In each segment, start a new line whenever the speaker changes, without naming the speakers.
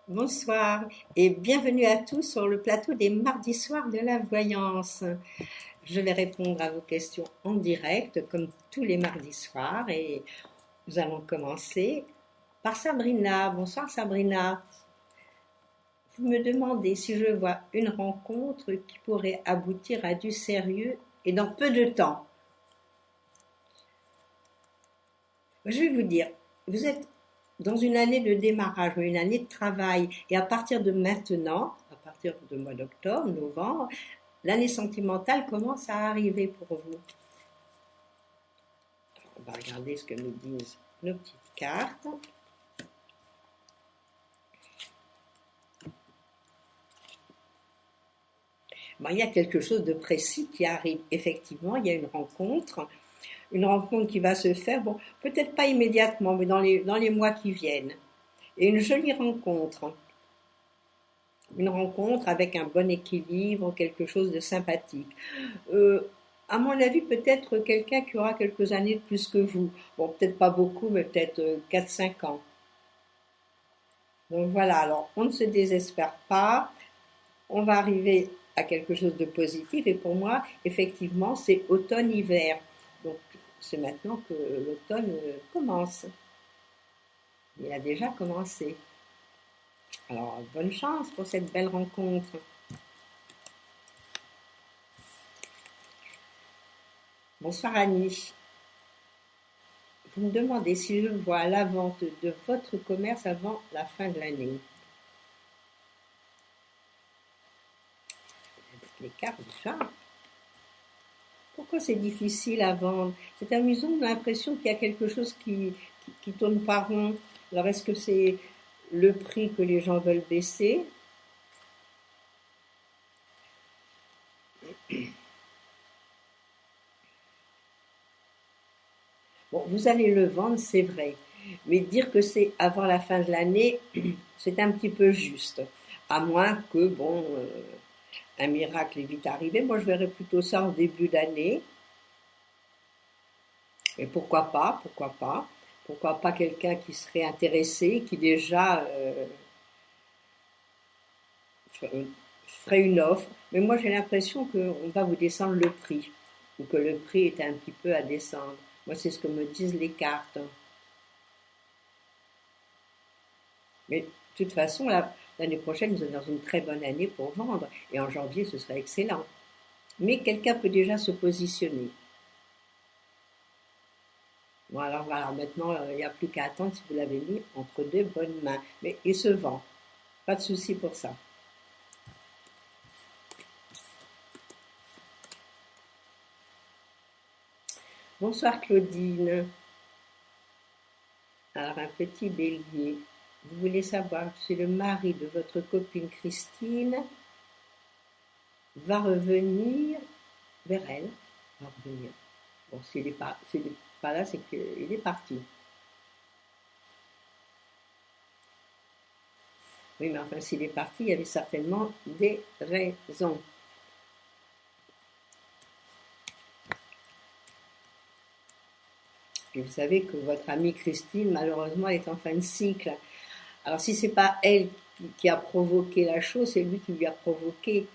Bonsoir et bienvenue à tous sur le plateau des mardis soirs de la voyance. Je vais répondre à vos questions en direct comme tous les mardis soirs et nous allons commencer par Sabrina. Bonsoir Sabrina. Vous me demandez si je vois une rencontre qui pourrait aboutir à du sérieux et dans peu de temps. Je vais vous dire, vous êtes dans une année de démarrage, une année de travail, et à partir de maintenant, à partir du mois d'octobre, novembre, l'année sentimentale commence à arriver pour vous. Alors, on va regarder ce que nous disent nos petites cartes. Bon, il y a quelque chose de précis qui arrive. Effectivement, il y a une rencontre qui va se faire, bon, peut-être pas immédiatement, mais dans les mois qui viennent. Et une jolie rencontre. Une rencontre avec un bon équilibre, quelque chose de sympathique. Euh, à mon avis, peut-être quelqu'un qui aura quelques années de plus que vous. Bon, peut-être pas beaucoup, mais peut-être 4-5 ans. Donc voilà, alors on ne se désespère pas, on va arriver à quelque chose de positif et pour moi, effectivement, c'est automne-hiver. Donc c'est maintenant que l'automne commence. Il a déjà commencé. Alors bonne chance pour cette belle rencontre. Bonsoir Annie. Vous me demandez si je vois la vente de votre commerce avant la fin de l'année. Avec les cartes déjà. Pourquoi c'est difficile à vendre? C'est amusant, on a l'impression qu'il y a quelque chose qui tourne pas rond. Alors est-ce que c'est le prix que les gens veulent baisser? Bon, vous allez le vendre, c'est vrai. Mais dire que c'est avant la fin de l'année, c'est un petit peu juste. À moins que, bon, un miracle est vite arrivé. Moi, je verrais plutôt ça en début d'année. Et pourquoi pas, pourquoi pas? Pourquoi pas quelqu'un qui serait intéressé, qui déjà ferait une offre. Mais moi, j'ai l'impression qu'on va vous descendre le prix, ou que le prix est un petit peu à descendre. Moi, c'est ce que me disent les cartes. Mais de toute façon, l'année prochaine, nous sommes dans une très bonne année pour vendre. Et en janvier, ce serait excellent. Mais quelqu'un peut déjà se positionner. Bon, alors voilà, maintenant, il n'y a plus qu'à attendre si vous l'avez mis entre deux bonnes mains. Mais il se vend. Pas de souci pour ça. Bonsoir Claudine. Alors un petit bélier. Vous voulez savoir si le mari de votre copine Christine va revenir vers elle. Va revenir. Bon, s'il est pas là, c'est qu'il est parti. Oui, mais enfin, s'il est parti, il y avait certainement des raisons. Et vous savez que votre amie Christine, malheureusement, est en fin de cycle. Alors, si c'est pas elle qui a provoqué la chose, c'est lui qui lui a provoqué.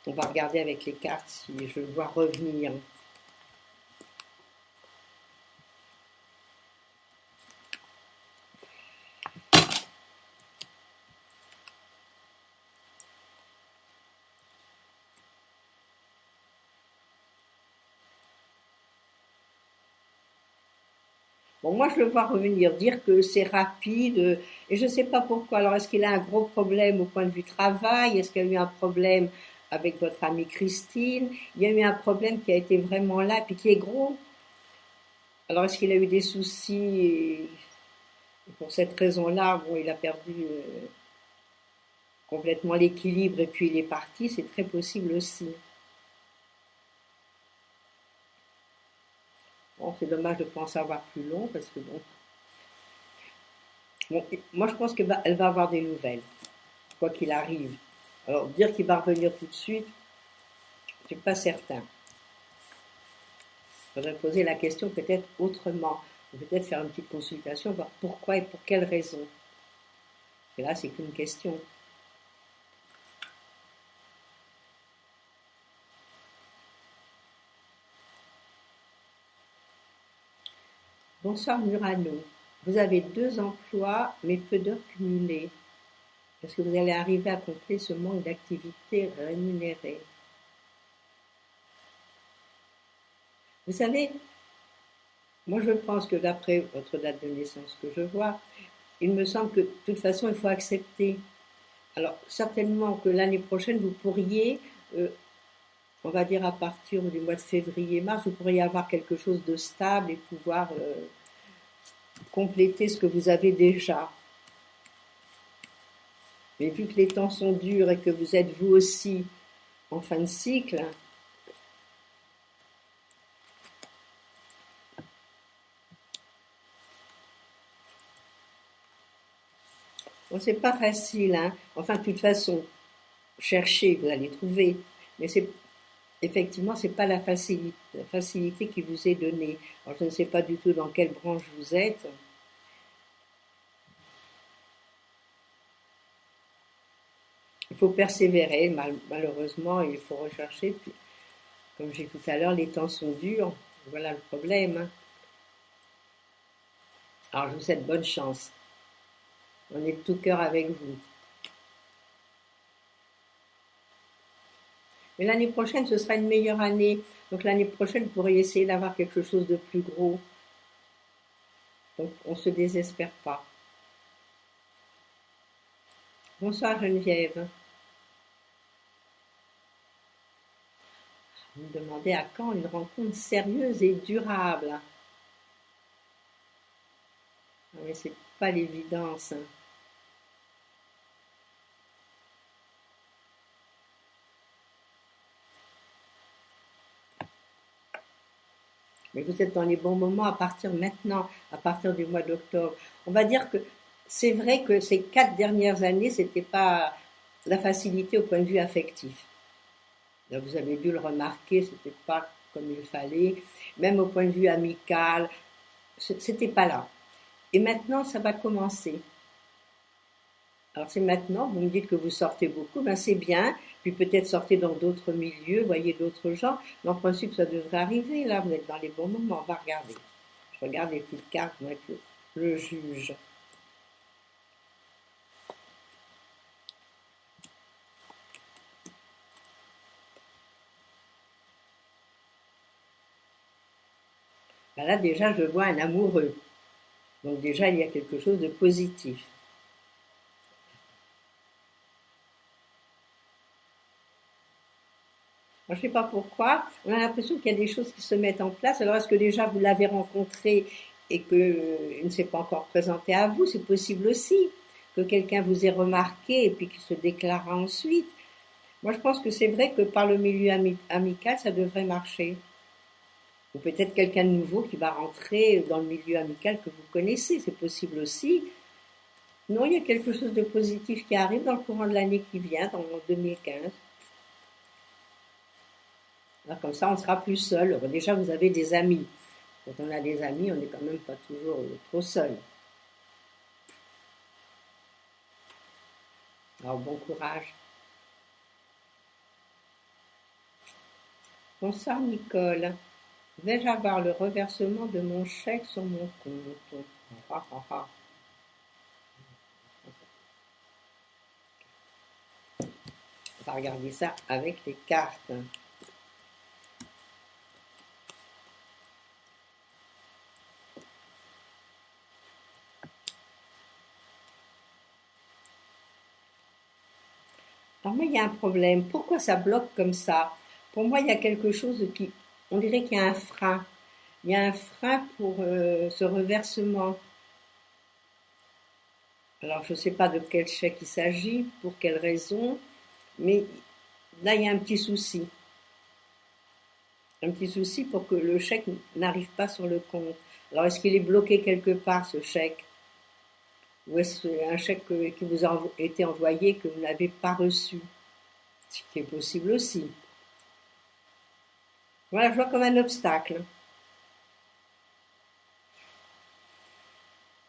On va regarder avec les cartes si je le vois revenir. Bon, moi, je le vois revenir, dire que c'est rapide, et je ne sais pas pourquoi. Alors, est-ce qu'il a un gros problème au point de vue travail? Est-ce qu'il y a eu un problème avec votre amie Christine? Il y a eu un problème qui a été vraiment là, puis qui est gros. Alors, est-ce qu'il a eu des soucis et pour cette raison-là, bon, il a perdu complètement l'équilibre et puis il est parti, c'est très possible aussi. Bon, c'est dommage de ne pas en savoir plus long parce que bon, moi je pense qu'elle va avoir des nouvelles, quoi qu'il arrive. Alors dire qu'il va revenir tout de suite, je suis pas certain. Il faudrait poser la question peut-être autrement, peut-être faire une petite consultation, voir pourquoi et pour quelles raisons. Et là, c'est qu'une question. Bonsoir Murano. Vous avez 2 emplois, mais peu d'heures cumulées. Est-ce que vous allez arriver à combler ce manque d'activité rémunérée? Vous savez, moi je pense que d'après votre date de naissance que je vois, il me semble que de toute façon il faut accepter. Alors certainement que l'année prochaine vous pourriez, on va dire à partir du mois de février-mars, vous pourriez avoir quelque chose de stable et pouvoir compléter ce que vous avez déjà. Mais vu que les temps sont durs et que vous êtes vous aussi en fin de cycle, bon, c'est pas facile, hein. Enfin, de toute façon, cherchez, vous allez trouver. Mais c'est effectivement, c'est pas la facilité qui vous est donnée. Alors, je ne sais pas du tout dans quelle branche vous êtes. Il faut persévérer, malheureusement, il faut rechercher. Puis, comme j'ai dit tout à l'heure, les temps sont durs. Voilà le problème, hein. Alors, je vous souhaite bonne chance. On est de tout cœur avec vous. Mais l'année prochaine, ce sera une meilleure année. Donc l'année prochaine, vous pourrez essayer d'avoir quelque chose de plus gros. Donc on ne se désespère pas. Bonsoir Geneviève. Vous me demandez à quand une rencontre sérieuse et durable. Ah, mais c'est pas l'évidence, hein. Mais vous êtes dans les bons moments à partir maintenant, à partir du mois d'octobre. On va dire que c'est vrai que ces 4 dernières années, c'était pas la facilité au point de vue affectif. Là, vous avez dû le remarquer, c'était pas comme il fallait. Même au point de vue amical, c'était pas là. Et maintenant, ça va commencer. Alors c'est maintenant, vous me dites que vous sortez beaucoup, ben c'est bien, puis peut-être sortez dans d'autres milieux, voyez d'autres gens, mais en principe ça devrait arriver, là vous êtes dans les bons moments, on va regarder. Je regarde les petites cartes, moi, que le juge. Ben là déjà je vois un amoureux, donc déjà il y a quelque chose de positif. Je ne sais pas pourquoi, on a l'impression qu'il y a des choses qui se mettent en place. Alors, est-ce que déjà vous l'avez rencontré et qu'il ne s'est pas encore présenté à vous? C'est possible aussi que quelqu'un vous ait remarqué et puis qu'il se déclarera ensuite. Moi, je pense que c'est vrai que par le milieu amical, ça devrait marcher. Ou peut-être quelqu'un de nouveau qui va rentrer dans le milieu amical que vous connaissez, c'est possible aussi. Non, il y a quelque chose de positif qui arrive dans le courant de l'année qui vient, en 2015. Alors, comme ça, on sera plus seul. Alors, déjà, vous avez des amis. Quand on a des amis, on n'est quand même pas toujours trop seul. Alors, bon courage. Bonsoir Nicole. Vais-je avoir le reversement de mon chèque sur mon compte? Ah, ah, ah. On va regarder ça avec les cartes. Alors moi, il y a un problème. Pourquoi ça bloque comme ça? Pour moi, il y a quelque chose qui... On dirait qu'il y a un frein. Il y a un frein pour ce reversement. Alors, je ne sais pas de quel chèque il s'agit, pour quelle raison, mais là, il y a un petit souci. Un petit souci pour que le chèque n'arrive pas sur le compte. Alors, est-ce qu'il est bloqué quelque part, ce chèque? Ou est-ce un chèque qui vous a été envoyé que vous n'avez pas reçu? Ce qui est possible aussi. Voilà, je vois comme un obstacle.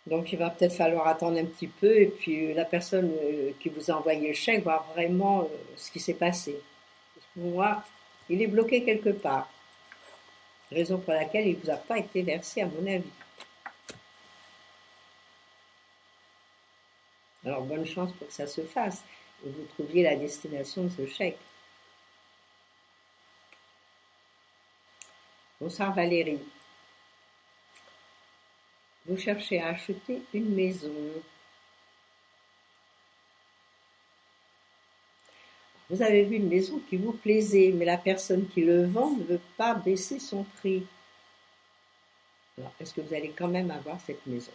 Donc il va peut-être falloir attendre un petit peu et puis la personne qui vous a envoyé le chèque voir vraiment ce qui s'est passé. Pour moi, il est bloqué quelque part, raison pour laquelle il ne vous a pas été versé à mon avis. Alors bonne chance pour que ça se fasse et vous trouviez la destination de ce chèque. Bonsoir Valérie. Vous cherchez à acheter une maison. Vous avez vu une maison qui vous plaisait, mais la personne qui le vend ne veut pas baisser son prix. Alors, est-ce que vous allez quand même avoir cette maison?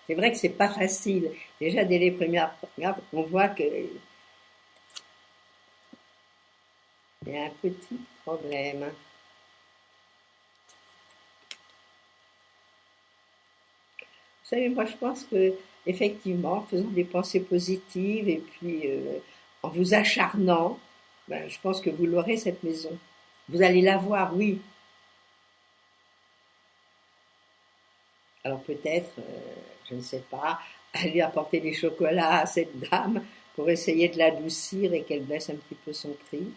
C'est vrai que c'est pas facile. Déjà, dès les premières regardes, on voit qu'il y a un petit problème. Vous savez, moi, je pense que effectivement, en faisant des pensées positives et puis en vous acharnant, ben, je pense que vous l'aurez cette maison. Vous allez la voir, oui. Alors peut-être, je ne sais pas, aller apporter des chocolats à cette dame pour essayer de l'adoucir et qu'elle baisse un petit peu son prix.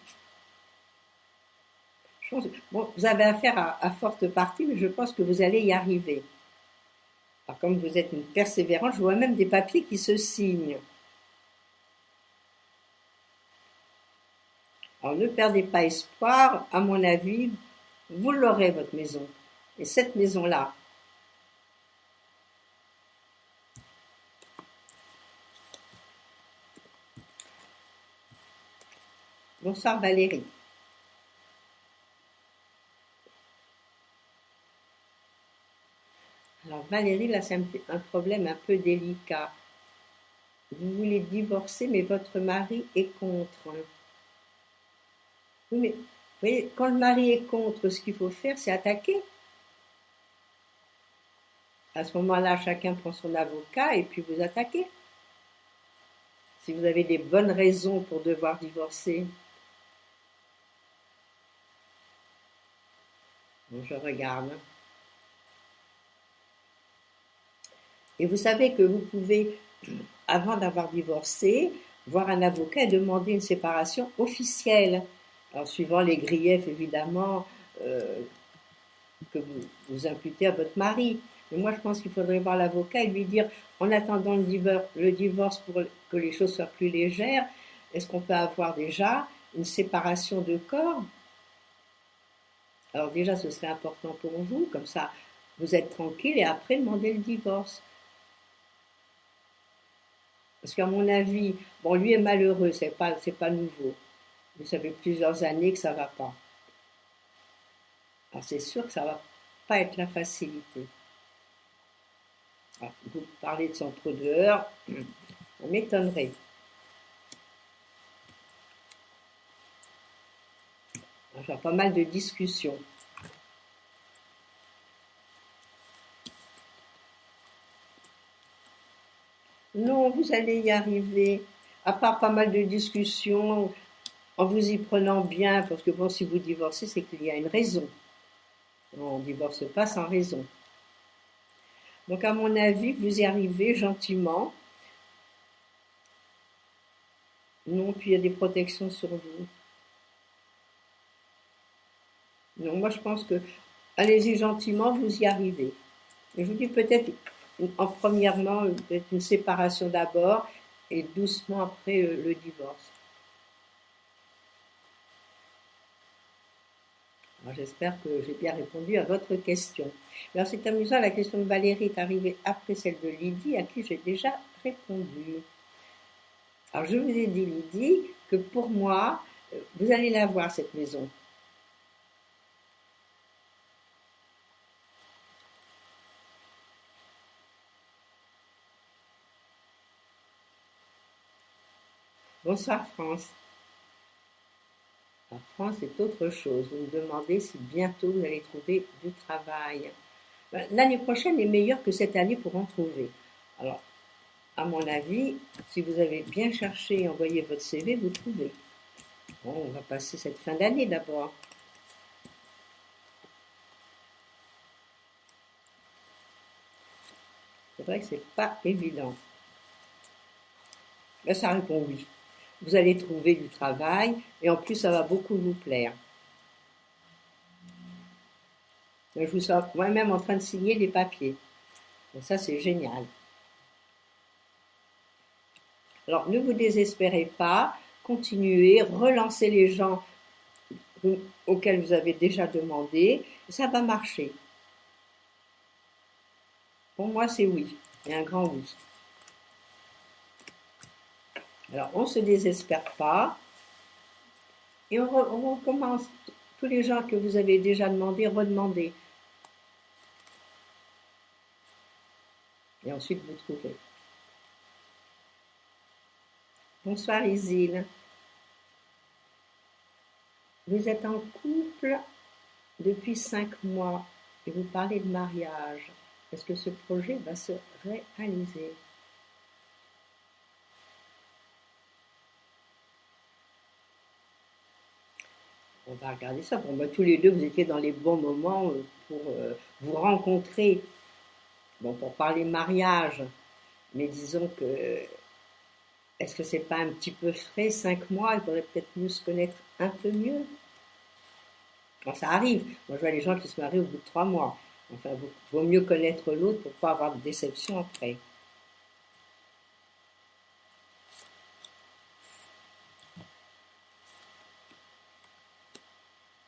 Je pense, bon, vous avez affaire à forte partie, mais je pense que vous allez y arriver. Alors comme vous êtes une persévérante, je vois même des papiers qui se signent. Alors ne perdez pas espoir, à mon avis, vous l'aurez votre maison. Et cette maison-là, bonsoir Valérie. Alors Valérie, là c'est un problème un peu délicat. Vous voulez divorcer, mais votre mari est contre. Oui, mais vous voyez, quand le mari est contre, ce qu'il faut faire, c'est attaquer. À ce moment-là, chacun prend son avocat et puis vous attaquez. Si vous avez des bonnes raisons pour devoir divorcer, bon, je regarde. Et vous savez que vous pouvez, avant d'avoir divorcé, voir un avocat et demander une séparation officielle. Alors, suivant les griefs, évidemment, euh, que vous imputez à votre mari. Mais moi, je pense qu'il faudrait voir l'avocat et lui dire, en attendant le divorce pour que les choses soient plus légères, est-ce qu'on peut avoir déjà une séparation de corps? Alors déjà, ce serait important pour vous, comme ça, vous êtes tranquille et après, demandez le divorce. Parce qu'à mon avis, bon, lui est malheureux, c'est pas nouveau. Mais ça fait plusieurs années que ça va pas. Alors c'est sûr que ça va pas être la facilité. Alors, vous parlez de son trou dehors, ça m'étonnerait. Alors, j'ai pas mal de discussions. Non, vous allez y arriver. À part pas mal de discussions, en vous y prenant bien, parce que bon, si vous divorcez, c'est qu'il y a une raison. On ne divorce pas sans raison. Donc, à mon avis, vous y arrivez gentiment. Non, puis il y a des protections sur vous. Non, moi je pense que allez-y gentiment, vous y arrivez. Et je vous dis peut-être en premièrement, peut-être une séparation d'abord et doucement après le divorce. Alors, j'espère que j'ai bien répondu à votre question. Alors c'est amusant, la question de Valérie est arrivée après celle de Lydie, à qui j'ai déjà répondu. Alors je vous ai dit, Lydie, que pour moi, vous allez la voir cette maison. Bonsoir France. En France, c'est autre chose. Vous me demandez si bientôt vous allez trouver du travail. L'année prochaine est meilleure que cette année pour en trouver. Alors, à mon avis, si vous avez bien cherché et envoyé votre CV, vous trouvez. Bon, on va passer cette fin d'année d'abord. C'est vrai que c'est pas évident. Là, ça répond oui. Vous allez trouver du travail et en plus, ça va beaucoup vous plaire. Je vous sens moi-même en train de signer les papiers. Donc ça, c'est génial. Alors, ne vous désespérez pas, continuez, relancez les gens auxquels vous avez déjà demandé, ça va marcher. Pour moi, c'est oui, et un grand oui. Alors, on ne se désespère pas, et on recommence. Tous les gens que vous avez déjà demandé, redemandez. Et ensuite, vous trouvez. Bonsoir Isil. Vous êtes en couple depuis 5 mois et vous parlez de mariage. Est-ce que ce projet va se réaliser? On va regarder ça. Bon, bah, tous les deux, vous étiez dans les bons moments pour vous rencontrer. Bon, pour parler mariage, mais disons que est-ce que c'est pas un petit peu frais, 5 mois, il faudrait peut-être mieux se connaître un peu mieux. Bon, ça arrive. Moi, je vois les gens qui se marient au bout de 3 mois. Enfin, vaut mieux connaître l'autre pour pas avoir de déception après.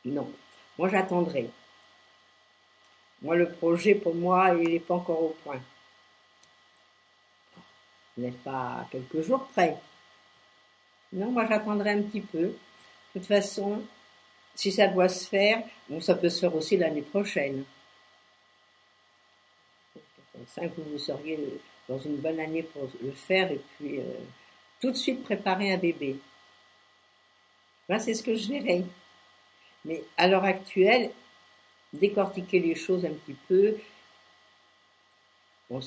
Non. Moi, j'attendrai. Moi, le projet, pour moi, il n'est pas encore au point. Vous n'êtes pas à quelques jours près. Non, moi, j'attendrai un petit peu. De toute façon, si ça doit se faire, bon, ça peut se faire aussi l'année prochaine. Donc, vous seriez dans une bonne année pour le faire et puis tout de suite préparer un bébé. Là, c'est ce que je verrais. Mais à l'heure actuelle, décortiquer les choses un petit peu. Bon,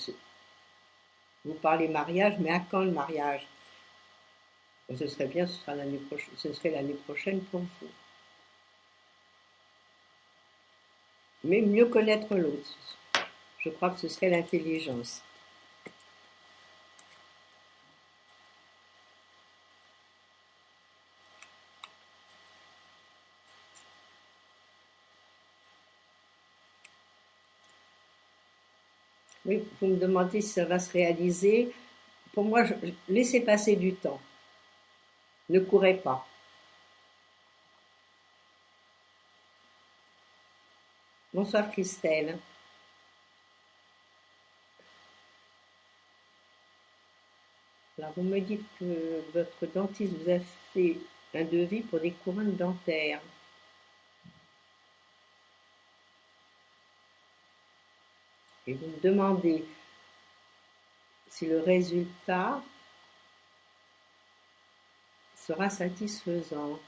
vous parlez mariage, mais à quand le mariage? Bon, ce serait bien, ce serait l'année prochaine pour vous. Mais mieux connaître l'autre. Je crois que ce serait l'intelligence. Oui, vous me demandez si ça va se réaliser. Pour moi, laissez passer du temps. Ne courez pas. Bonsoir Christelle. Alors vous me dites que votre dentiste vous a fait un devis pour des couronnes dentaires. Et vous me demandez si le résultat sera satisfaisant.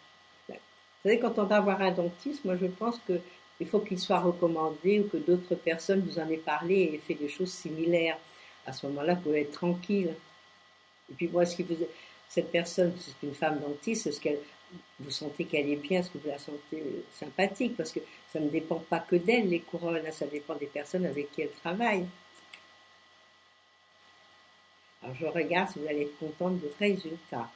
Vous savez, quand on va voir un dentiste, moi je pense qu'il faut qu'il soit recommandé ou que d'autres personnes vous en aient parlé et aient fait des choses similaires. À ce moment-là, vous pouvez être tranquille. Et puis moi, cette personne, c'est une femme dentiste, est-ce qu'elle, vous sentez qu'elle est bien, est-ce que vous la sentez sympathique? Parce que ça ne dépend pas que d'elle, les couronnes, ça dépend des personnes avec qui elle travaille. Alors je regarde si vous allez être contente du résultat.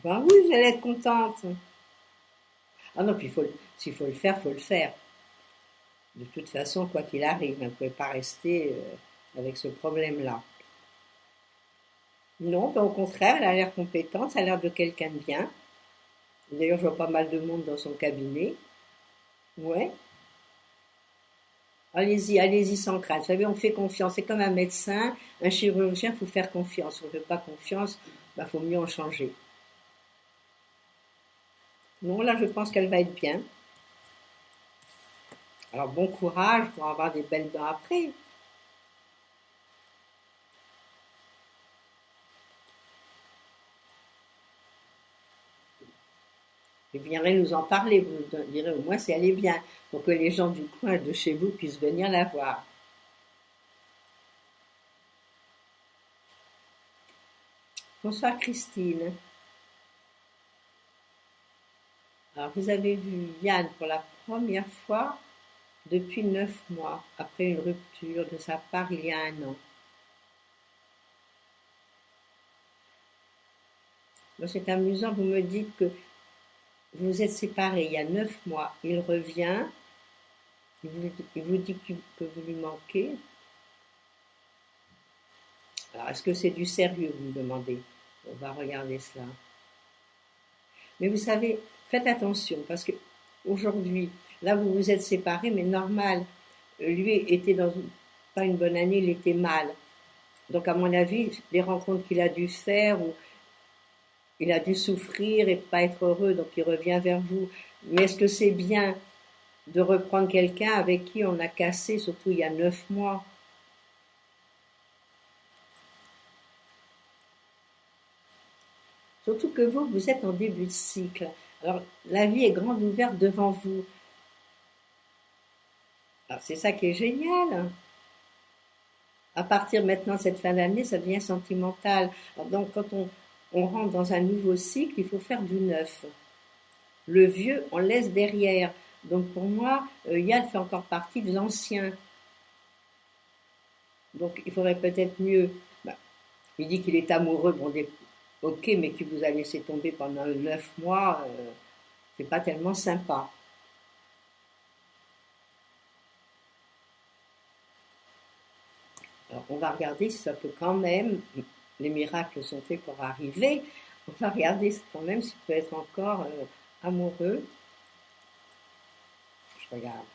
Ben oui, vous allez être contente. Ah non, puis s'il faut le faire, faut le faire. De toute façon, quoi qu'il arrive, vous ne pouvez pas rester avec ce problème-là. Non, ben au contraire, elle a l'air compétente, ça a l'air de quelqu'un de bien. D'ailleurs, je vois pas mal de monde dans son cabinet. Ouais. Allez-y, allez-y sans crainte. Vous savez, on fait confiance. C'est comme un médecin, un chirurgien, il faut faire confiance. Si on ne fait pas confiance, il faut mieux en changer. Non, là, je pense qu'elle va être bien. Alors, bon courage pour avoir des belles dents après. Vous viendrez nous en parler, vous nous direz au moins si elle est bien, pour que les gens du coin de chez vous puissent venir la voir. Bonsoir Christine. Alors vous avez vu Yann pour la première fois depuis 9 mois, après une rupture de sa part il y a 1 an. C'est amusant, vous me dites que vous vous êtes séparés il y a 9 mois, il revient, il vous dit que vous lui manquez. Alors est-ce que c'est du sérieux, vous me demandez? On va regarder cela. Mais vous savez, faites attention, parce que aujourd'hui, là vous vous êtes séparés, mais normal, lui était dans pas une bonne année, il était mal. Donc à mon avis, les rencontres qu'il a dû faire, ou il a dû souffrir et pas être heureux, donc il revient vers vous. Mais est-ce que c'est bien de reprendre quelqu'un avec qui on a cassé, surtout il y a 9 mois? Surtout que vous êtes en début de cycle. Alors la vie est grande ouverte devant vous. Alors c'est ça qui est génial. À partir maintenant de cette fin d'année, ça devient sentimental. Alors, donc quand on rentre dans un nouveau cycle, il faut faire du neuf. Le vieux, on laisse derrière. Donc pour moi, Yann fait encore partie de l'ancien. Donc il faudrait peut-être mieux. Bah, il dit qu'il est amoureux, bon, ok, mais qu'il vous a laissé tomber pendant 9 mois, c'est pas tellement sympa. Alors on va regarder si ça peut quand même, les miracles sont faits pour arriver, on va regarder quand même s'il peut être encore amoureux. Je regarde.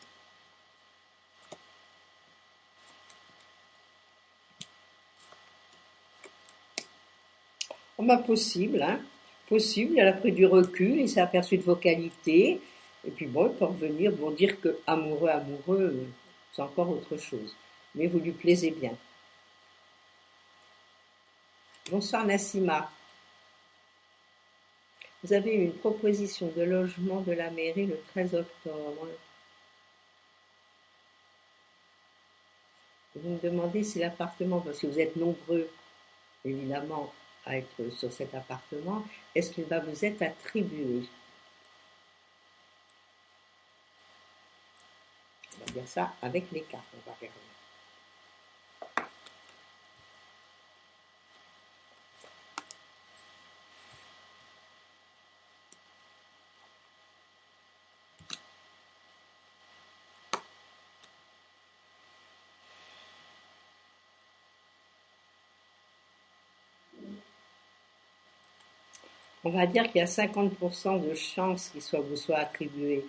Oh, bah, possible, hein. Possible, elle a pris du recul, il s'est aperçu de vos qualités, et puis bon, il peut revenir, bon, dire que amoureux, c'est encore autre chose. Mais vous lui plaisez bien. Bonsoir Nassima. Vous avez eu une proposition de logement de la mairie le 13 octobre. Vous me demandez si l'appartement, parce que vous êtes nombreux, évidemment, à être sur cet appartement, est-ce qu'il va vous être attribué? On va dire ça avec les cartes, on va regarder. On va dire qu'il y a 50% de chances qu'il vous soit attribué.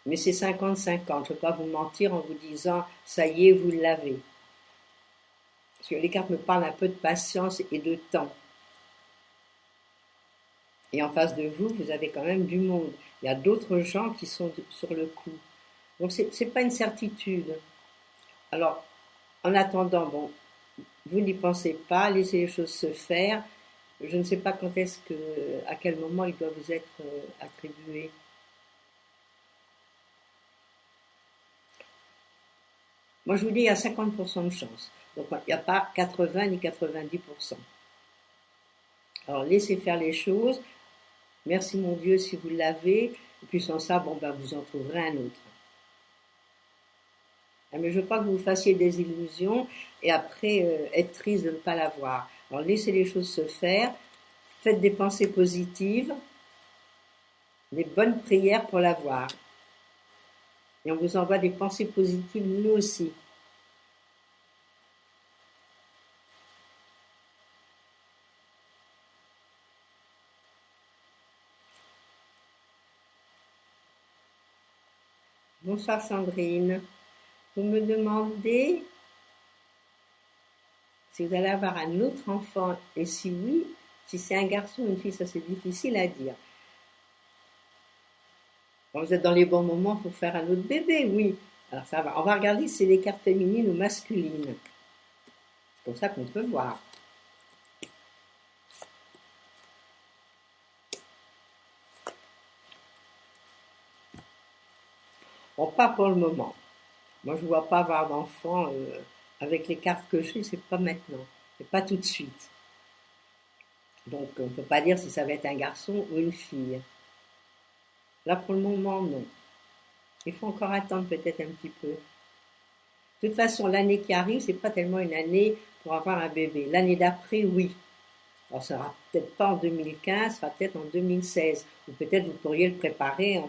Mais c'est 50-50. Je ne vais pas vous mentir en vous disant, ça y est, vous l'avez. Parce que les cartes me parlent un peu de patience et de temps. Et en face de vous, vous avez quand même du monde. Il y a d'autres gens qui sont sur le coup. Donc c'est pas une certitude. Alors, en attendant, bon, vous n'y pensez pas, laissez les choses se faire. Je ne sais pas à quel moment il doit vous être attribué. Moi, je vous dis, il y a 50% de chance. Donc, il n'y a pas 80 ni 90%. Alors, laissez faire les choses. Merci mon Dieu si vous l'avez. Et puis sans ça, bon, ben, vous en trouverez un autre. Mais je veux pas que vous fassiez des illusions et après être triste de ne pas l'avoir. Alors, laissez les choses se faire. Faites des pensées positives, des bonnes prières pour l'avoir. Et on vous envoie des pensées positives, nous aussi. Bonsoir Sandrine. Vous me demandez si vous allez avoir un autre enfant et si oui, si c'est un garçon ou une fille, ça c'est difficile à dire. Quand vous êtes dans les bons moments pour faire un autre bébé, oui. Alors ça va. On va regarder si c'est des cartes féminines ou masculines. C'est comme ça qu'on peut voir. Bon, pas pour le moment. Moi, je ne vois pas avoir d'enfant avec les cartes que j'ai, c'est pas maintenant, c'est pas tout de suite. Donc, on ne peut pas dire si ça va être un garçon ou une fille. Là, pour le moment, non. Il faut encore attendre peut-être un petit peu. De toute façon, l'année qui arrive, c'est pas tellement une année pour avoir un bébé. L'année d'après, oui. Alors, ça sera peut-être pas en 2015, ça sera peut-être en 2016. Ou peut-être vous pourriez le préparer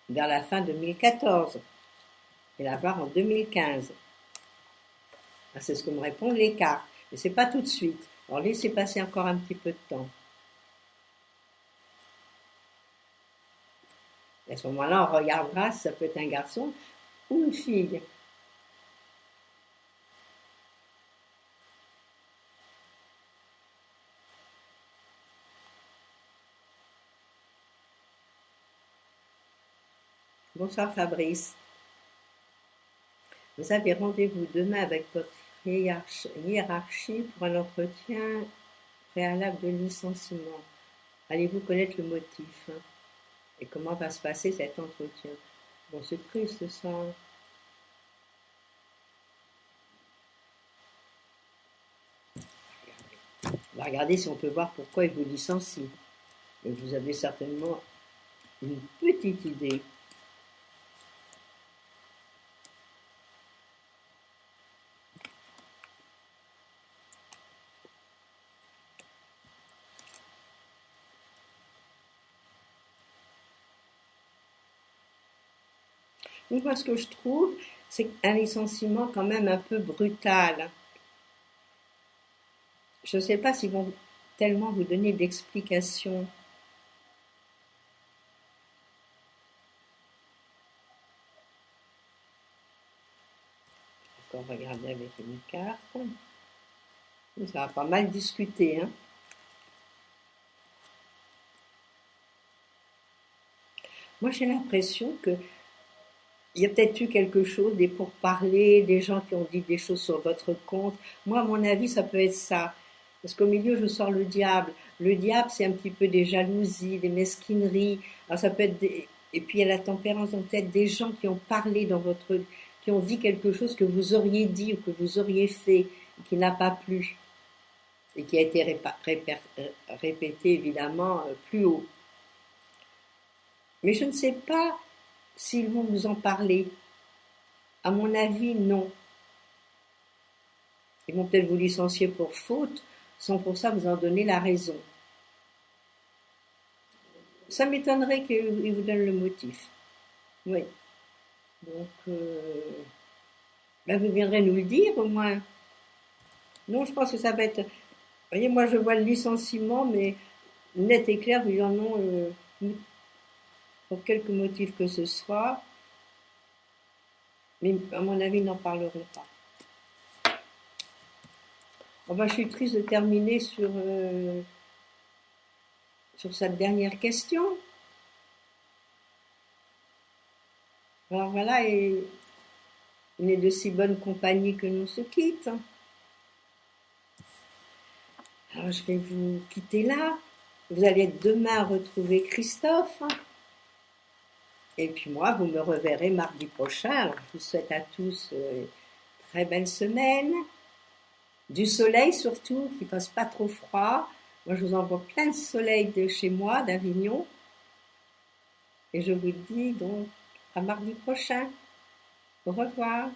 vers la fin 2014 et l'avoir en 2015. C'est ce que me répondent les cartes. Mais c'est pas tout de suite. Alors, laissez passer encore un petit peu de temps. Et à ce moment-là, on regardera si ça peut être un garçon ou une fille. Bonsoir Fabrice. Vous avez rendez-vous demain avec votre hiérarchie pour un entretien préalable de licenciement. Allez-vous connaître le motif et comment va se passer cet entretien? Bon, c'est triste ça. On va regarder si on peut voir pourquoi il vous licencie. Mais vous avez certainement une petite idée. Donc moi, ce que je trouve, c'est un licenciement quand même un peu brutal. Je ne sais pas s'ils vont tellement vous donner d'explications. Encore regarder avec une carte. Ça va pas mal discuter, hein. Moi, j'ai l'impression que il y a peut-être eu quelque chose, des pourparlers, des gens qui ont dit des choses sur votre compte. Moi, à mon avis, ça peut être ça. Parce qu'au milieu, je sors le diable. Le diable, c'est un petit peu des jalousies, des mesquineries. Alors, ça peut être et puis, il y a la tempérance. Donc, peut-être des gens qui ont parlé qui ont dit quelque chose que vous auriez dit ou que vous auriez fait, et qui n'a pas plu. Et qui a été répété, évidemment, plus haut. Mais je ne sais pas s'ils vont vous en parler. À mon avis, non. Ils vont peut-être vous licencier pour faute, sans pour ça vous en donner la raison. Ça m'étonnerait qu'ils vous donnent le motif. Oui. Donc, ben vous viendrez nous le dire au moins. Non, je pense que ça va être... Vous voyez, moi je vois le licenciement, mais net et clair, vous disant non, pour quelque motif que ce soit. Mais à mon avis, ils n'en parleront pas. Oh ben, je suis triste de terminer sur cette dernière question. Alors voilà, et il n'est de si bonne compagnie que l'on se quitte. Alors je vais vous quitter là. Vous allez demain retrouver Christophe. Et puis moi, vous me reverrez mardi prochain. Alors, je vous souhaite à tous une très belle semaine. Du soleil surtout, qu'il ne fasse pas trop froid. Moi, je vous envoie plein de soleil de chez moi, d'Avignon. Et je vous dis donc à mardi prochain. Au revoir.